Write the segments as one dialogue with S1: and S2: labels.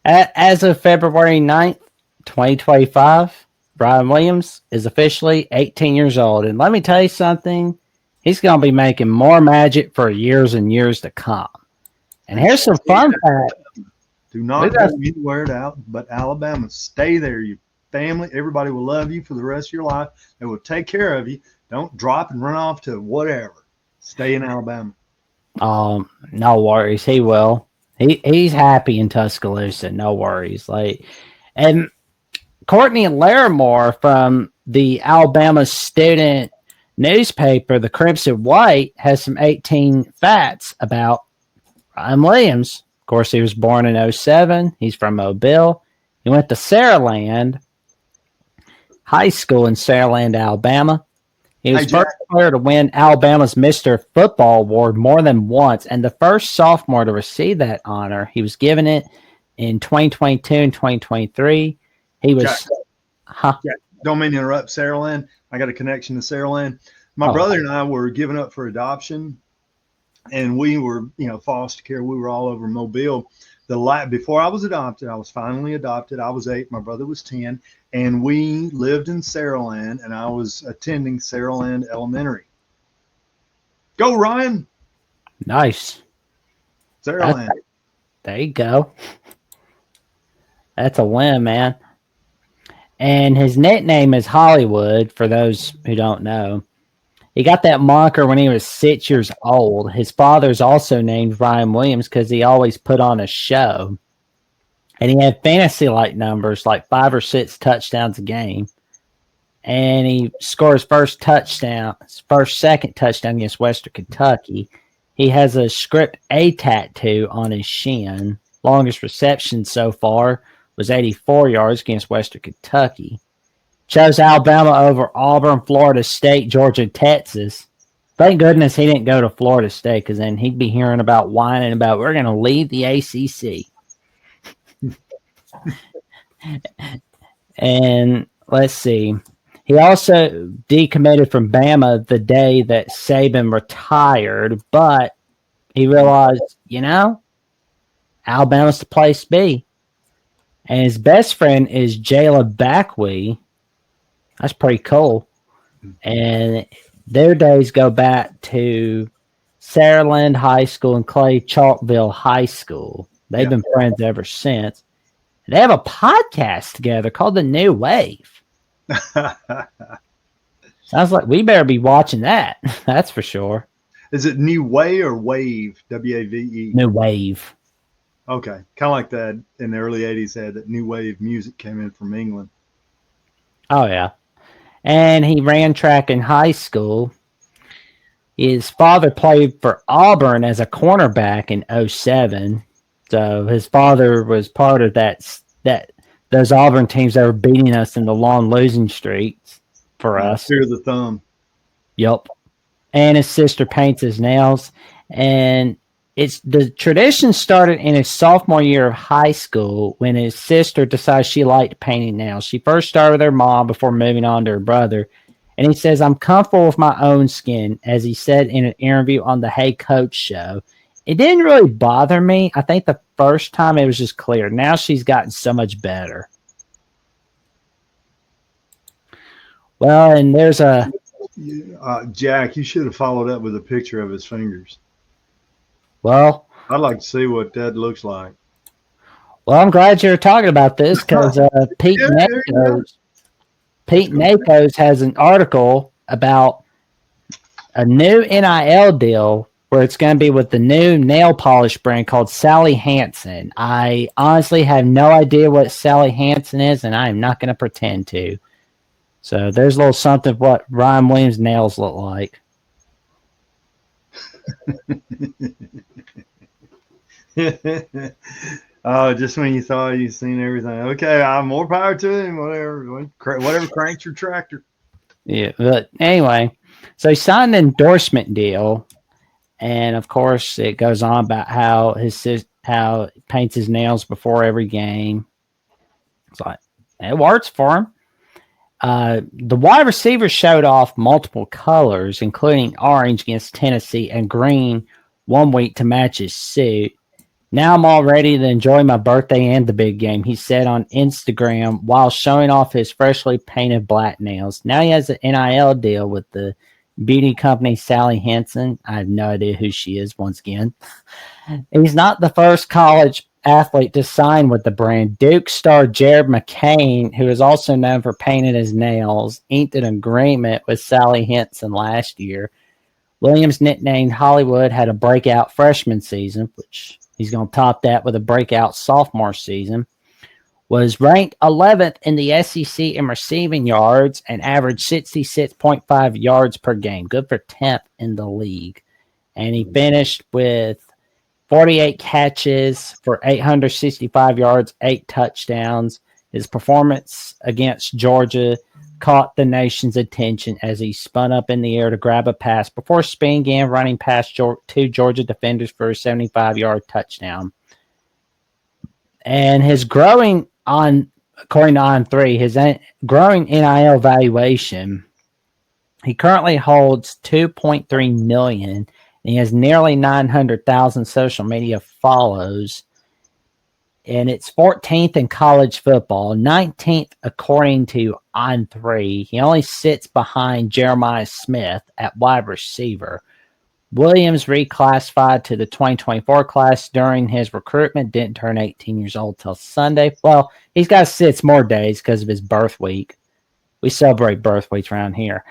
S1: As of February 9th, 2025, Brian Williams is officially 18 years old. And let me tell you something, he's going to be making more magic for years and years to come. And here's some fun facts.
S2: Do not go anywhere out but Alabama. Stay there, you family. Everybody will love you for the rest of your life. They will take care of you. Don't drop and run off to whatever. Stay in Alabama.
S1: No worries. He will. He's happy in Tuscaloosa. No worries. And Courtney Larimore from the Alabama student newspaper, the Crimson White, has some 18 facts about Brian Williams. Of course, he was born in 07. He's from Mobile. He went to Saraland High School in Saraland, Alabama. He was first player to win Alabama's Mr. Football Award more than once, and the first sophomore to receive that honor. He was given it in 2022 and 2023. He was...
S2: Don't mean to interrupt, Saraland. I got a connection to Saraland. My brother and I were given up for adoption, and we were, foster care. We were all over Mobile. Before I was adopted, I was finally adopted. I was 8. My brother was 10. And we lived in Saraland, and I was attending Saraland Elementary. Go, Ryan.
S1: Nice.
S2: Saraland.
S1: There you go. That's a win, man. And his nickname is Hollywood, for those who don't know. He got that moniker when he was 6 years old. His father's also named Brian Williams because he always put on a show. And he had fantasy-like numbers, like 5 or 6 touchdowns a game. And he scored his second touchdown against Western Kentucky. He has a script A tattoo on his shin. Longest reception so far was 84 yards against Western Kentucky. Chose Alabama over Auburn, Florida State, Georgia, Texas. Thank goodness he didn't go to Florida State, because then he'd be hearing about whining about, we're going to leave the ACC. And let's see. He also decommitted from Bama the day that Saban retired, but he realized, Alabama's the place to be. And his best friend is Jayla Backwee. That's pretty cool. And their days go back to Saraland High School and Clay Chalkville High School. They've been friends ever since. They have a podcast together called The New Wave. Sounds like we better be watching that. That's for sure.
S2: Is it New Way or Wave? W-A-V-E?
S1: New Wave.
S2: Okay. Kind of like that in the early 80s had that New Wave music came in from England.
S1: Oh, yeah. And he ran track in high school. His father played for Auburn as a cornerback in 07. So his father was part of those Auburn teams that were beating us in the long losing streaks for us.
S2: Fear the thumb.
S1: Yep. And his sister paints his nails. And the tradition started in his sophomore year of high school when his sister decided she liked painting nails. She first started with her mom before moving on to her brother. And he says, I'm comfortable with my own skin, as he said in an interview on the Hey Coach show. It didn't really bother me. I think the first time it was just clear. Now she's gotten so much better. Well, and there's
S2: Jack, you should have followed up with a picture of his fingers.
S1: Well,
S2: I'd like to see what that looks like.
S1: Well, I'm glad you're talking about this because Pete Nakos has an article about a new NIL deal where it's going to be with the new nail polish brand called Sally Hansen. I honestly have no idea what Sally Hansen is, and I am not going to pretend to. So there's a little something of what Ryan Williams' nails look like.
S2: Oh, just when you thought you'd seen everything. Okay, more power to him. Whatever cranks your tractor.
S1: Yeah, but anyway, so he signed an endorsement deal, and of course it goes on about how he paints his nails before every game. It's like it works for him. The wide receivers showed off multiple colors, including orange against Tennessee and green one week to match his suit. Now I'm all ready to enjoy my birthday and the big game, he said on Instagram while showing off his freshly painted black nails. Now he has an NIL deal with the beauty company Sally Hansen. I have no idea who she is once again. He's not the first college athlete to sign with the brand. Duke star Jared McCain, who is also known for painting his nails, inked an agreement with Sally Hansen last year. Williams, nicknamed Hollywood, had a breakout freshman season, which he's going to top that with a breakout sophomore season. Was ranked 11th in the SEC in receiving yards and averaged 66.5 yards per game. Good for 10th in the league. And he finished with 48 catches for 865 yards, 8 touchdowns. His performance against Georgia caught the nation's attention as he spun up in the air to grab a pass before spinning again, running past two Georgia defenders for a 75-yard touchdown. And his growing on, according to On3, his growing NIL valuation, he currently holds $2.3 million, and he has nearly 900,000 social media follows. And it's 14th in college football, 19th according to On3. He only sits behind Jeremiah Smith at wide receiver. Williams reclassified to the 2024 class during his recruitment, didn't turn 18 years old till Sunday. Well, he's got 6 more days because of his birth week. We celebrate birth weeks around here.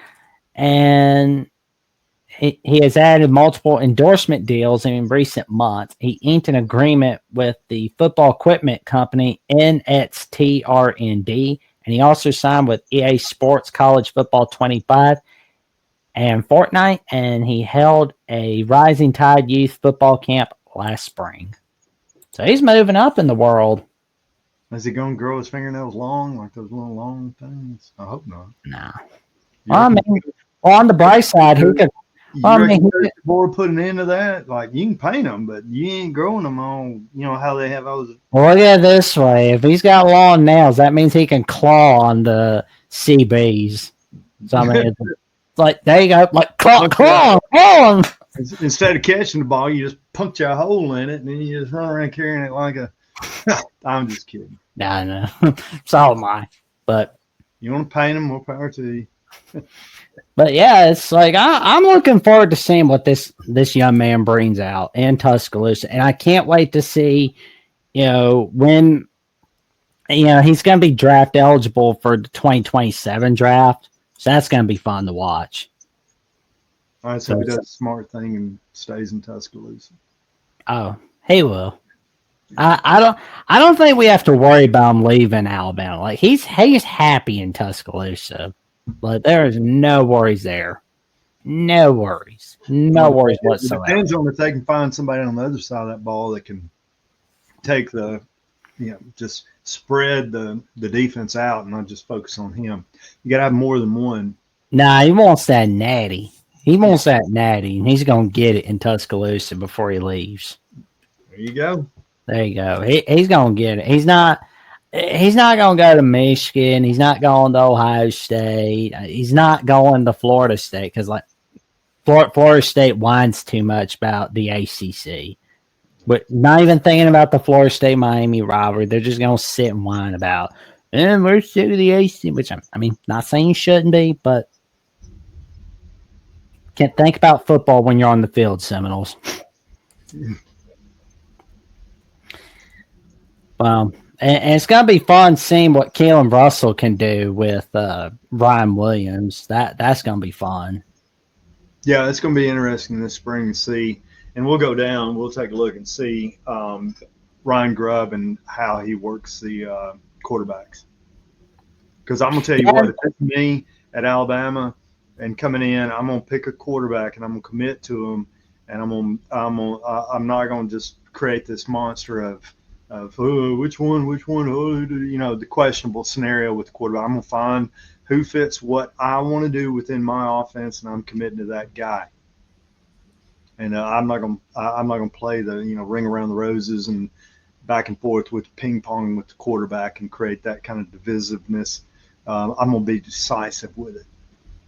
S1: And he has added multiple endorsement deals in recent months. He inked an agreement with the football equipment company NXTRND, and he also signed with EA Sports College Football 25 and Fortnite, and he held a Rising Tide youth football camp last spring. So he's moving up in the world.
S2: Is he going to grow his fingernails long, like those little long things? I hope not.
S1: Nah. Well, I mean, on the bright side, he could.
S2: Well, I mean, board put an end to that. Like, you can paint them, but you ain't growing them on, you know, how they have those.
S1: Well, look at it this way. If he's got long nails, that means he can claw on the CBs. So, I mean, it's like, there you go. Like, claw.
S2: Instead of catching the ball, you just punch a hole in it, and then you just run around carrying it like a. I'm just kidding.
S1: Nah, no. So am I. But
S2: you want to paint them, more power to you.
S1: But yeah, it's like I'm looking forward to seeing what this young man brings out in Tuscaloosa, and I can't wait to see, when, he's going to be draft eligible for the 2027 draft, so that's going to be fun to watch.
S2: All right, so he does a smart thing and stays in Tuscaloosa.
S1: Oh, he will. I don't think we have to worry about him leaving Alabama. Like he's happy in Tuscaloosa. But there is no worries there. No worries. No worries whatsoever.
S2: It depends on if they can find somebody on the other side of that ball that can take just spread the defense out and not just focus on him. You got to have more than one.
S1: Nah, he wants that natty. He wants that natty, and he's going to get it in Tuscaloosa before he leaves.
S2: There you go.
S1: There you go. He's going to get it. He's not going to go to Michigan. He's not going to Ohio State. He's not going to Florida State because, like, Florida State whines too much about the ACC. But not even thinking about the Florida State-Miami rivalry. They're just going to sit and whine about, we're sick of the ACC, which, I mean, not saying you shouldn't be, but can't think about football when you're on the field, Seminoles. Well, and it's going to be fun seeing what Keelan Russell can do with Ryan Williams. That's going to be fun.
S2: Yeah, it's going to be interesting this spring to see. And we'll go down. We'll take a look and see Ryan Grubb and how he works the quarterbacks. Because I'm going to tell you what, if it's me at Alabama and coming in, I'm going to pick a quarterback and I'm going to commit to him. And I'm not going to just create this monster of which one, the questionable scenario with the quarterback. I'm going to find who fits what I want to do within my offense, and I'm committing to that guy. And I'm not going to play the ring around the roses and back and forth with ping pong with the quarterback and create that kind of divisiveness. I'm going to be decisive with it.